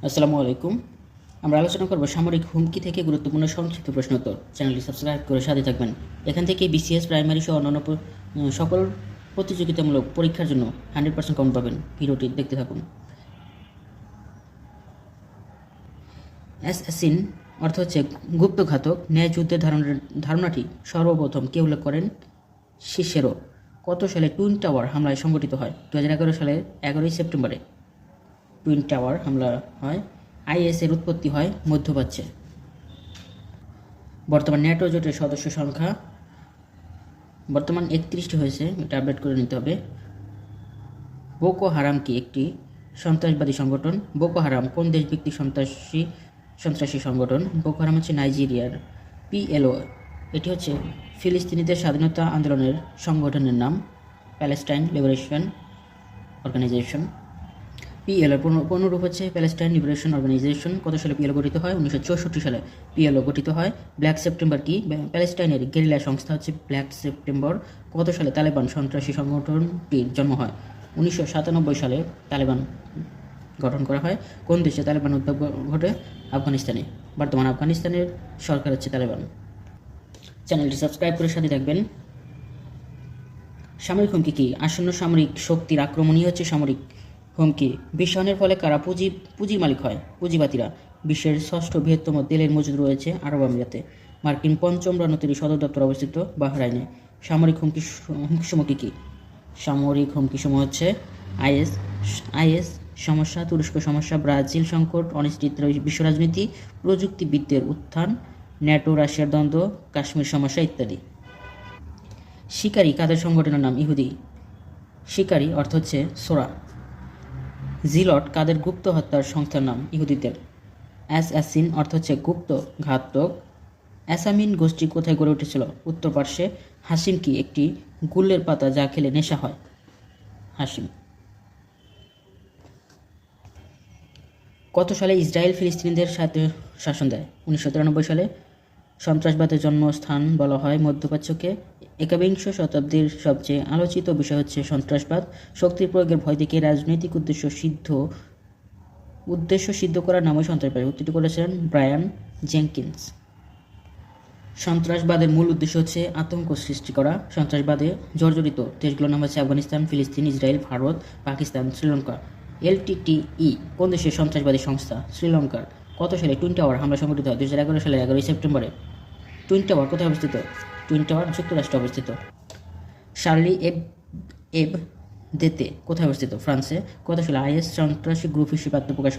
আসসালামু আলাইকুম। আমরা আলোচনা করব সামরিক হুমকি থেকে গুরুত্বপূর্ণ সংক্ষিপ্ত প্রশ্নোত্তর। চ্যানেলটি সাবস্ক্রাইব করে সাথে থাকবেন। এখান থেকে বিসিএস, প্রাইমারি সহ অন্যান্য সকল প্রতিযোগিতামূলক পরীক্ষার জন্য 100% কমন পাবেন। ভিডিওটি দেখতে থাকুন। অ্যাসাসিন অর্থ হচ্ছে গুপ্তঘাতক। ন্যায় যুদ্ধের ধারণাটি সর্বপ্রথম কে উল্লেখ করেন? সিসেরো। কত সালে টুইন টাওয়ার হামলায় সংঘটিত হয়? 2011 সালের 11 সেপ্টেম্বরে টুইন টাওয়ার হামলা হয়। আইএসের উৎপত্তি হয় মধ্যপ্রাচ্যে। বর্তমান ন্যাটো জোটের সদস্য সংখ্যা বর্তমান 31টি হয়েছে, এটা আপডেট করে নিতে হবে। বোকো হারাম কি একটি সন্ত্রাসবাদী সংগঠন? বোকো হারাম কোন দেশভিত্তিক সন্ত্রাসী সংগঠন? বোকো হারাম হচ্ছে নাইজেরিয়ার। পিএলও এটি হচ্ছে ফিলিস্তিনিদের স্বাধীনতা আন্দোলনের সংগঠনের নাম, প্যালেস্টাইন লিবারেশন অর্গানাইজেশন। পিএলও পূর্ণরূপ হচ্ছে প্যালেস্টাইন লিবারেশন অর্গানাইজেশন। কত সালে পিএলও গঠিত হয়? 1964 সালে পিএলও গঠিত হয়। ব্ল্যাক সেপ্টেম্বর কি? প্যালেস্টাইনের গেরিলা সংস্থা হচ্ছে ব্ল্যাক সেপ্টেম্বর। কত সালে তালেবান সন্ত্রাসী সংগঠনটির জন্ম হয়? 1997 সালে তালেবান গঠন করা হয়। কোন দেশে তালেবান উদ্যোগ ঘটে? আফগানিস্তানে। বর্তমান আফগানিস্তানের সরকার হচ্ছে তালেবান। চ্যানেলটি সাবস্ক্রাইব করে সাথে থাকবেন। সামরিক হুমকি কি? আসন্ন সামরিক শক্তির আক্রমণই হচ্ছে সামরিক হুমকি। বিশ্বায়নের ফলে কারা পুঁজির মালিক হয়? পুঁজিবাদীরা। বিশ্বের ষষ্ঠ বৃহত্তম তেলের মজুদ রয়েছে আরব আমিরাতে। মার্কিন পঞ্চম রণতরী সদর দপ্তর অবস্থিত বাহরাইনে। সামরিক হুমকিসমূহ কী কী? সামরিক হুমকিসমূহ হচ্ছে আইএস সমস্যা, তুরস্ক সমস্যা, ব্রাজিল সংকট, অনিশ্চিত বিশ্ব রাজনীতি, প্রযুক্তিবিদদের উত্থান, ন্যাটো রাশিয়ার দ্বন্দ্ব, কাশ্মীর সমস্যা ইত্যাদি। শিকারী কাদের সংগঠনের নাম? ইহুদি। শিকারী অর্থ হচ্ছে সোরা। জিলট কাদের গুপ্ত হত্যার সংস্থার নাম? ইহুদিদের। অ্যাসাসিন অর্থ হচ্ছে গুপ্ত ঘাতক। অ্যাসামিন গোষ্ঠী কোথায় গড়ে উঠেছিল? উত্তর পার্শ্বে। হাসিম কি একটি গুল্লের পাতা যা খেলে নেশা হয়? হাসিম। কত সালে ইসরায়েল ফিলিস্তিনিদের সাথে শাসন দেয়? 1993 সালে। সন্ত্রাসবাদের জন্মস্থান বলা হয় মধ্যপ্রাচ্যকে। একবিংশ শতাব্দীর সবচেয়ে আলোচিত বিষয় হচ্ছে সন্ত্রাসবাদ। শক্তির প্রয়োগের ভয় থেকে রাজনৈতিক উদ্দেশ্য সিদ্ধ করার নামই সন্ত্রাসবাদ। উত্তরটি করেছেন ব্রায়ান জেনকিন্স। সন্ত্রাসবাদের মূল উদ্দেশ্য হচ্ছে আতঙ্ক সৃষ্টি করা। সন্ত্রাসবাদে জর্জরিত দেশগুলোর নাম হচ্ছে আফগানিস্তান, ফিলিস্তিন, ইসরায়েল, ভারত, পাকিস্তান, শ্রীলঙ্কা। এলটিটিই কোন দেশের সন্ত্রাসবাদী সংস্থা? শ্রীলঙ্কার। কত সালে টুইন টাওয়ার হামলা সংঘটিত হয়? 2011 সালের 11 সেপ্টেম্বরে। টুইন টাওয়ার কোথায় অবস্থিত? টুইন টাওয়ার যুক্তরাষ্ট্রে অবস্থিত। শার্লি দেতে কোথায় অবস্থিত? ফ্রান্সে। কত সালে আইএস সন্ত্রাসী গ্রুপ হিসেবে আত্মপ্রকাশ করে?